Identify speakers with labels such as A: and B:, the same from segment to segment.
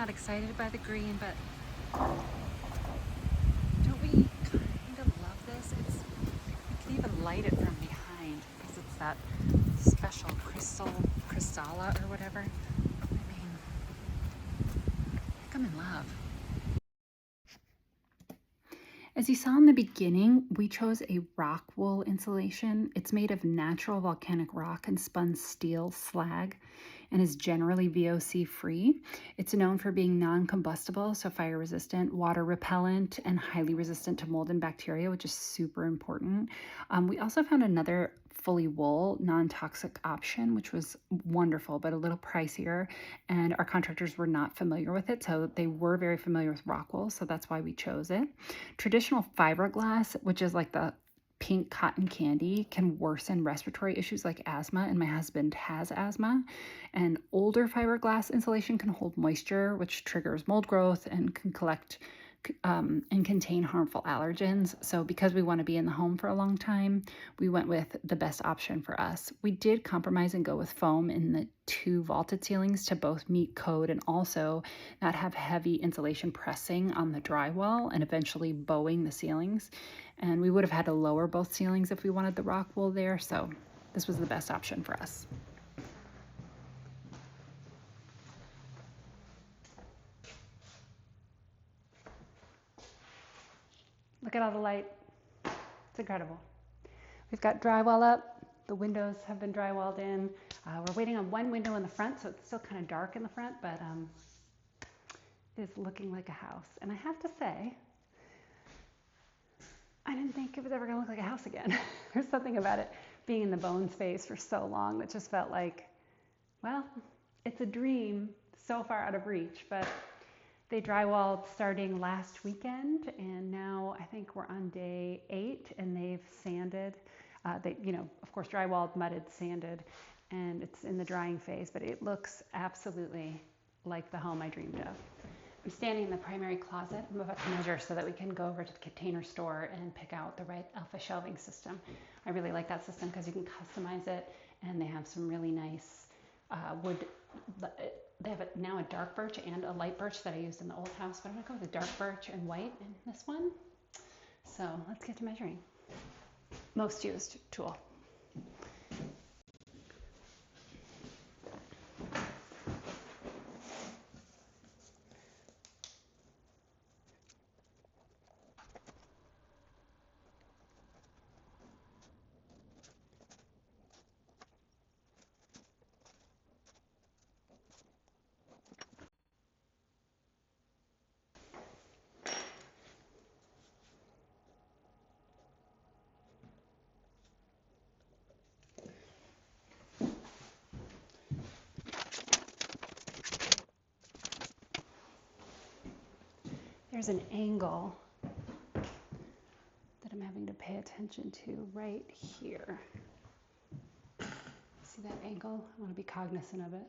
A: excited by the green, but don't we kind of love this? You can even light it from behind because it's that special crystalla or whatever. I mean, I'm in love. As you saw in the beginning, we chose a rock wool insulation. It's made of natural volcanic rock and spun steel slag and is generally VOC free. It's known for being non-combustible, so fire resistant, water repellent, and highly resistant to mold and bacteria, which is super important. We also found another fully wool non-toxic option, which was wonderful, but a little pricier, and our contractors were not familiar with it, so they were very familiar with rock wool, so that's why we chose it. Traditional fiberglass, which is like the pink cotton candy, can worsen respiratory issues like asthma, and my husband has asthma. And older fiberglass insulation can hold moisture, which triggers mold growth and can collect and contain harmful allergens. So because we want to be in the home for a long time, we went with the best option for us. We did compromise and go with foam in the 2 vaulted ceilings to both meet code and also not have heavy insulation pressing on the drywall and eventually bowing the ceilings. And we would have had to lower both ceilings if we wanted the rock wool there. So this was the best option for us. Look at all the light. It's incredible. We've got drywall up. The windows have been drywalled in. We're waiting on one window in the front, so it's still kind of dark in the front, but it's looking like a house. And I have to say, I didn't think it was ever going to look like a house again. There's something about it being in the bone space for so long that just felt like, well, it's a dream so far out of reach, but they drywalled starting last weekend, and now I think we're on day 8, and they've sanded. They, of course, drywalled, mudded, sanded, and it's in the drying phase, but it looks absolutely like the home I dreamed of. I'm standing in the primary closet. I'm about to measure so that we can go over to the Container Store and pick out the right alpha shelving system. I really like that system because you can customize it, and they have some really nice wood. They have now a dark birch and a light birch that I used in the old house, but I'm gonna go with the dark birch and white in this one. So let's get to measuring. Most used tool. There's an angle that I'm having to pay attention to right here. See that angle? I want to be cognizant of it.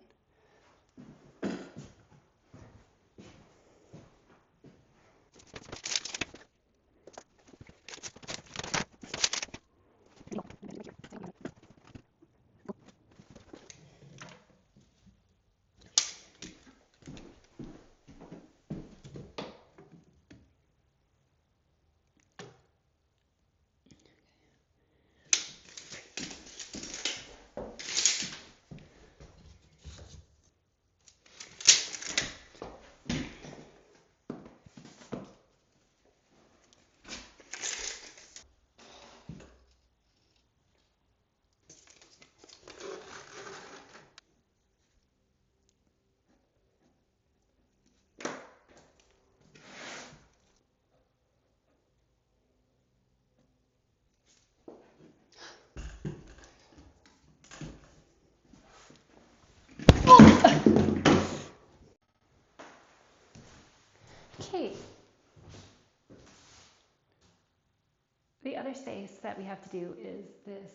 A: space that we have to do is this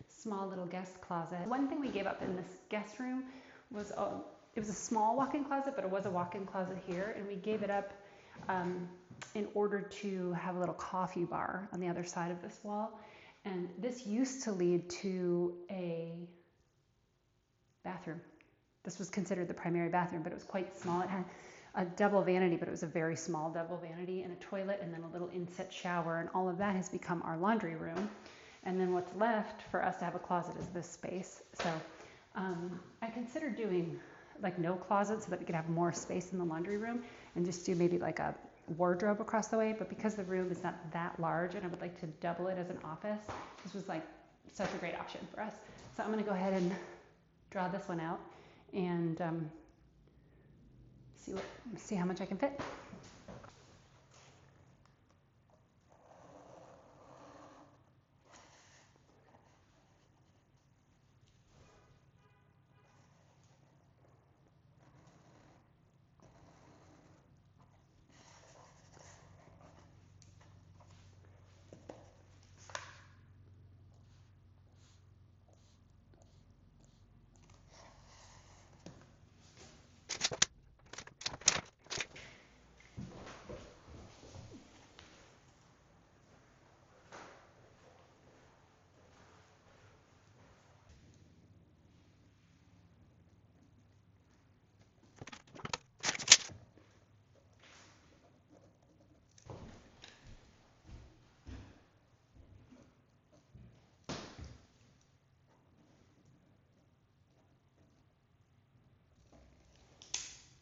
A: small little guest closet. One thing we gave up in this guest room was it was a small walk-in closet, but it was a walk-in closet here, and we gave it up in order to have a little coffee bar on the other side of this wall. And this used to lead to a bathroom. This was considered the primary bathroom, but it was quite small. It had a double vanity, but it was a very small double vanity, and a toilet, and then a little inset shower, and all of that has become our laundry room. And then what's left for us to have a closet is this space. So I considered doing like no closet so that we could have more space in the laundry room and just do maybe like a wardrobe across the way. But because the room is not that large and I would like to double it as an office, this was like such a great option for us. So I'm going to go ahead and draw this one out and see how much I can fit.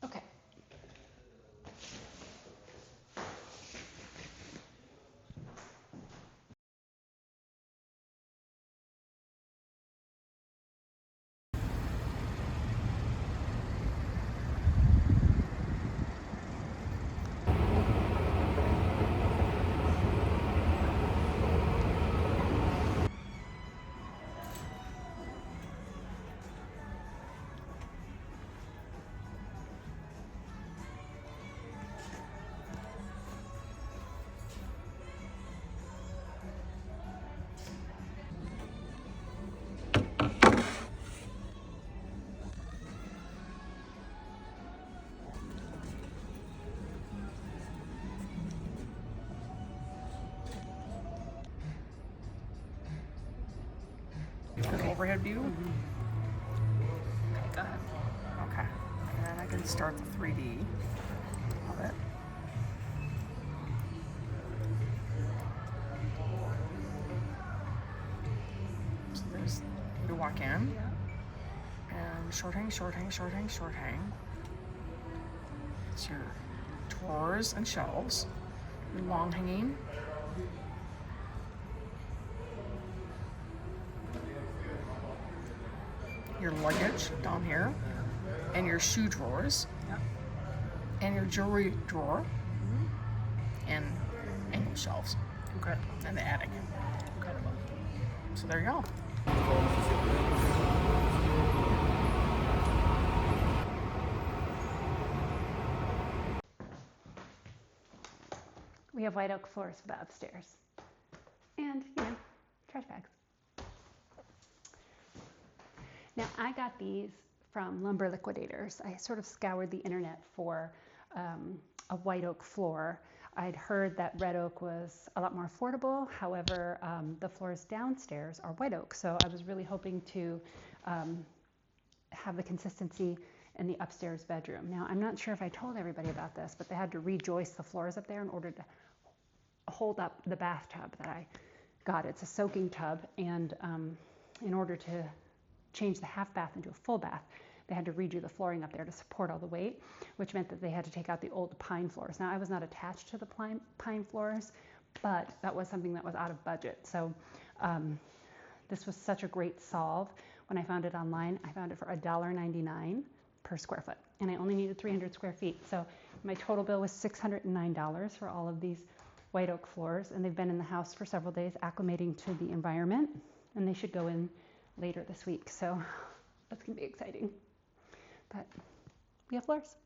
A: Okay.
B: Okay. Overhead view?
A: Okay, go ahead.
B: Okay. And then I can start the 3D of it. So there's, you walk in, and short hang. It's your drawers and shelves, your long hanging. Your luggage down here, and your shoe drawers, and your jewelry drawer, and angle shelves.
A: Okay.
B: And the attic.
A: Incredible.
B: So there you go.
A: We have white oak floors for the upstairs. And, trash bags. Now, I got these from Lumber Liquidators. I sort of scoured the internet for a white oak floor. I'd heard that red oak was a lot more affordable. However, the floors downstairs are white oak. So I was really hoping to have the consistency in the upstairs bedroom. Now, I'm not sure if I told everybody about this, but they had to rejoist the floors up there in order to hold up the bathtub that I got. It's a soaking tub, and in order to change the half bath into a full bath, they had to redo the flooring up there to support all the weight, which meant that they had to take out the old pine floors. Now, I was not attached to the pine floors, but that was something that was out of budget. So this was such a great solve. When I found it online, I found it for $1.99 per square foot, and I only needed 300 square feet. So my total bill was $609 for all of these white oak floors, and they've been in the house for several days acclimating to the environment, and they should go in later this week. So that's gonna be exciting. But we have floors.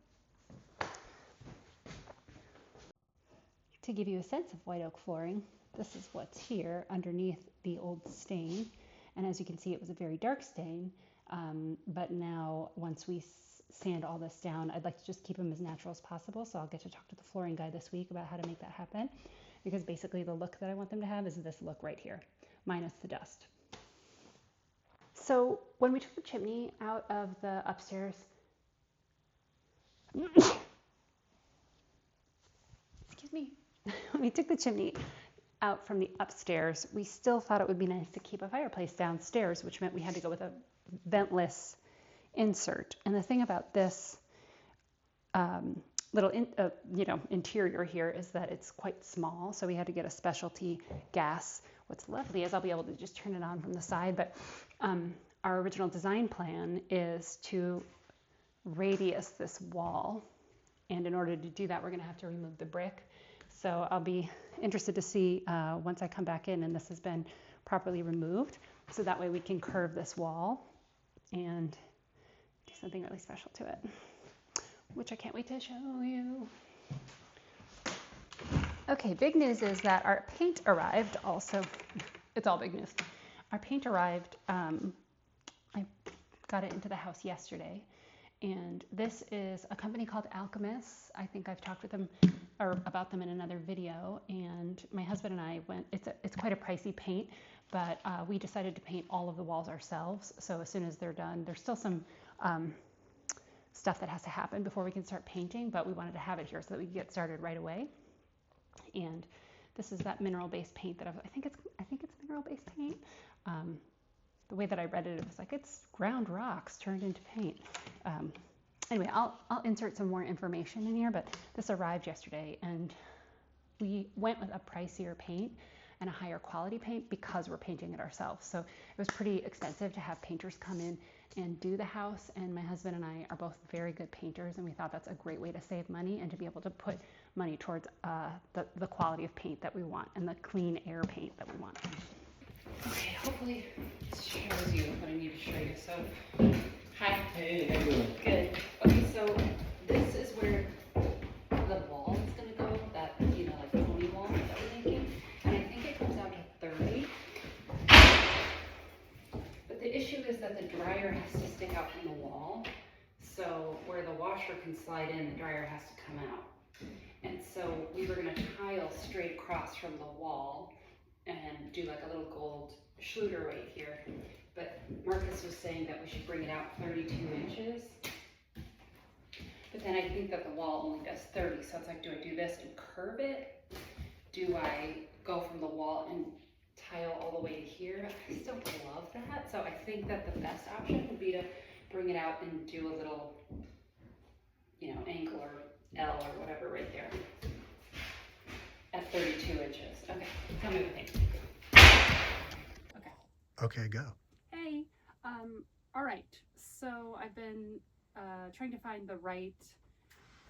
A: To give you a sense of white oak flooring, this is what's here underneath the old stain. And as you can see, it was a very dark stain. But now once we sand all this down, I'd like to just keep them as natural as possible. So I'll get to talk to the flooring guy this week about how to make that happen. Because basically the look that I want them to have is this look right here, minus the dust. So when we took the chimney out of the upstairs, excuse me, when we took the chimney out from the upstairs, we still thought it would be nice to keep a fireplace downstairs, which meant we had to go with a ventless insert. And the thing about this little interior here is that it's quite small, so we had to get a specialty gas. What's lovely is I'll be able to just turn it on from the side, but our original design plan is to radius this wall, and in order to do that, we're going to have to remove the brick. So I'll be interested to see once I come back in and this has been properly removed, so that way we can curve this wall and do something really special to it, which I can't wait to show you. Okay, big news is that our paint arrived also. It's all big news. Our paint arrived, I got it into the house yesterday, and this is a company called Alchemist. I think I've talked with them or about them in another video, and my husband and I went, it's quite a pricey paint, but we decided to paint all of the walls ourselves. So as soon as they're done, there's still some stuff that has to happen before we can start painting, but we wanted to have it here so that we could get started right away. And this is that mineral-based paint that I think it's mineral-based paint. The way that I read it was like it's ground rocks turned into paint. Anyway, I'll insert some more information in here, but this arrived yesterday, and we went with a pricier paint and a higher quality paint because we're painting it ourselves. So it was pretty expensive to have painters come in and do the house, and my husband and I are both very good painters, and we thought that's a great way to save money and to be able to put money towards the quality of paint that we want and the clean air paint that we want. Okay, hopefully this shows you what I need to show you. So, hi.
C: Hey, how you doing?
A: Good. Okay, so this is where the wall is going to go, that, like pony wall that we're making, and I think it comes out to 30. But the issue is that the dryer has to stick out from the wall, so where the washer can slide in, the dryer has to come out. And so we were going to tile straight across from the wall and do like a little gold Schluter right here. But Marcus was saying that we should bring it out 32 inches. But then I think that the wall only does 30, so it's like, do I do this and curve it? Do I go from the wall and tile all the way to here? I still love that. So I think that the best option would be to bring it out and do a little, angle or L or whatever right there at 32 inches. Okay, tell me what you think.
C: Okay, go.
A: Hey, all right, so I've been trying to find the right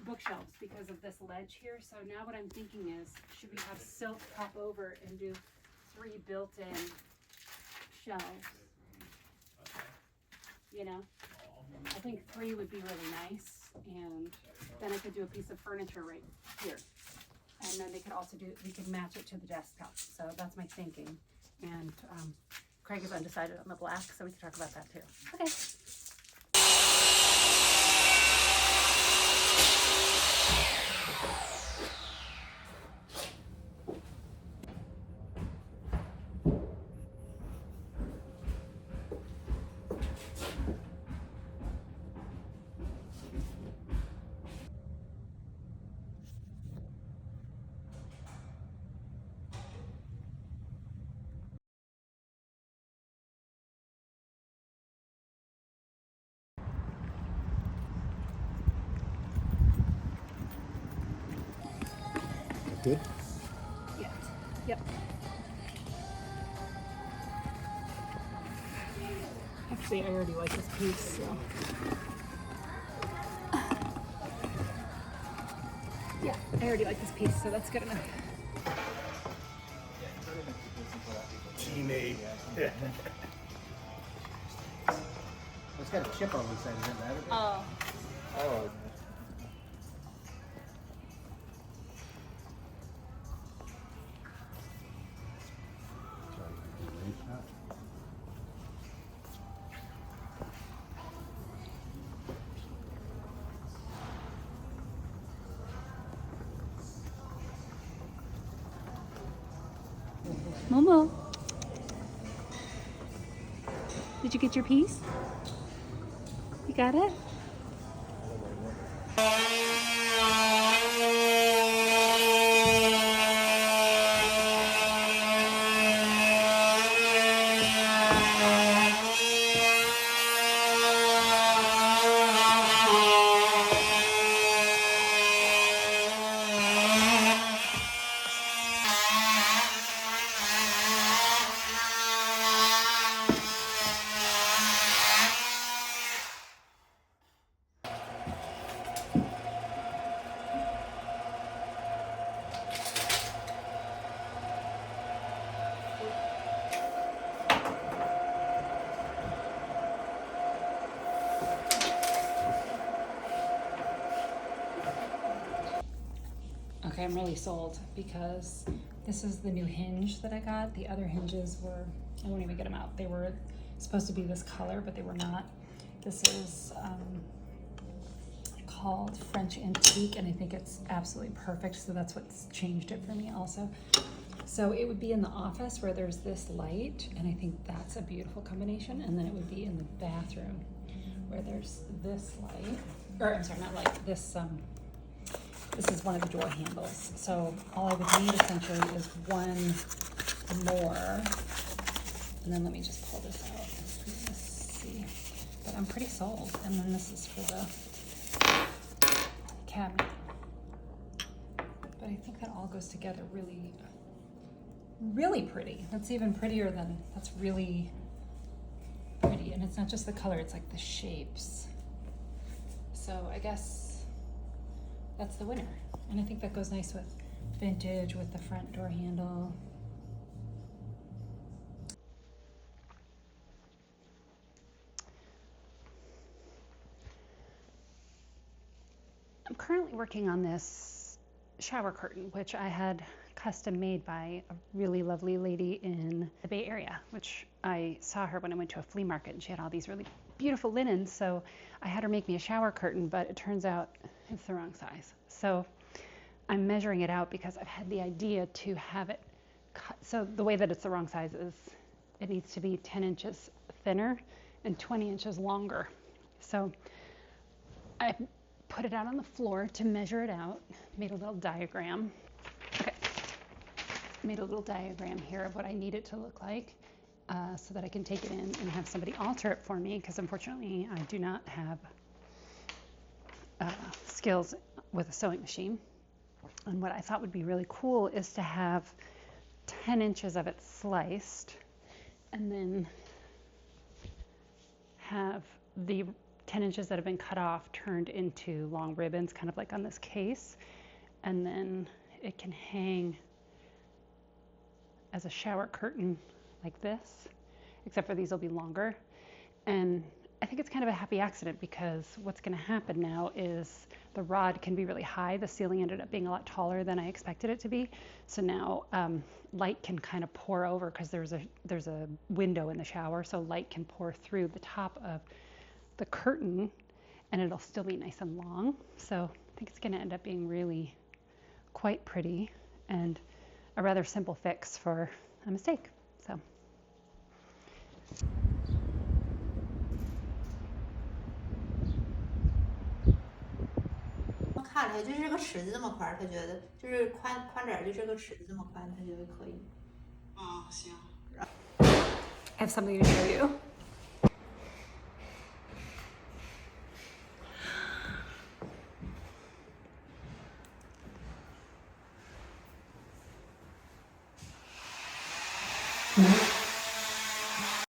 A: bookshelves because of this ledge here. So now what I'm thinking is, should we have silk pop over and do 3 built-in shelves? I think 3 would be really nice, and then I could do a piece of furniture right here. And then we could match it to the desktop. So that's my thinking. And Craig is undecided on the black, so we can talk about that too. Okay.
C: Good?
A: Yeah. Yep. Actually, I already like this piece, so. Yeah, I already like this piece, so that's good enough.
C: Teammate.
D: It's got a chip on the side, isn't that?
A: Oh.
C: Oh.
A: Momo. Did you get your piece? You got it? Okay, I'm really sold because this is the new hinge that I got. The other hinges were, I won't even get them out. They were supposed to be this color, but they were not. This is called French Antique, and I think it's absolutely perfect. So that's what's changed it for me also. So it would be in the office where there's this light, and I think that's a beautiful combination. And then it would be in the bathroom where there's this light, or I'm sorry, not light, this is one of the door handles. So all I would need essentially is one more. And then let me just pull this out. Let's see. But I'm pretty sold. And then this is for the cabinet. But I think that all goes together really, really pretty. That's even prettier than, that's really pretty. And it's not just the color, it's like the shapes. So I guess that's the winner. And I think that goes nice with vintage, with the front door handle. I'm currently working on this shower curtain, which I had custom made by a really lovely lady in the Bay Area, which I saw her when I went to a flea market, and she had all these really beautiful linens. So I had her make me a shower curtain, but it turns out it's the wrong size. So I'm measuring it out because I've had the idea to have it cut. So the way that it's the wrong size is it needs to be 10 inches thinner and 20 inches longer. So I put it out on the floor to measure it out, made a little diagram. Okay, made a little diagram here of what I need it to look like so that I can take it in and have somebody alter it for me, because unfortunately I do not have skills with a sewing machine. And what I thought would be really cool is to have 10 inches of it sliced and then have the 10 inches that have been cut off turned into long ribbons, kind of like on this case. And then it can hang as a shower curtain like this, except for these will be longer. And I think it's kind of a happy accident, because what's going to happen now is the rod can be really high. The ceiling ended up being a lot taller than I expected it to be. So now light can kind of pour over, because there's a window in the shower, so light can pour through the top of the curtain and it'll still be nice and long. So I think it's going to end up being really quite pretty and a rather simple fix for a mistake. So.
E: 看了一下，就是这个尺子这么宽，他觉得就是宽点，就这个尺子这么宽，他觉得可以。
F: 啊，行。
A: I have something to show you.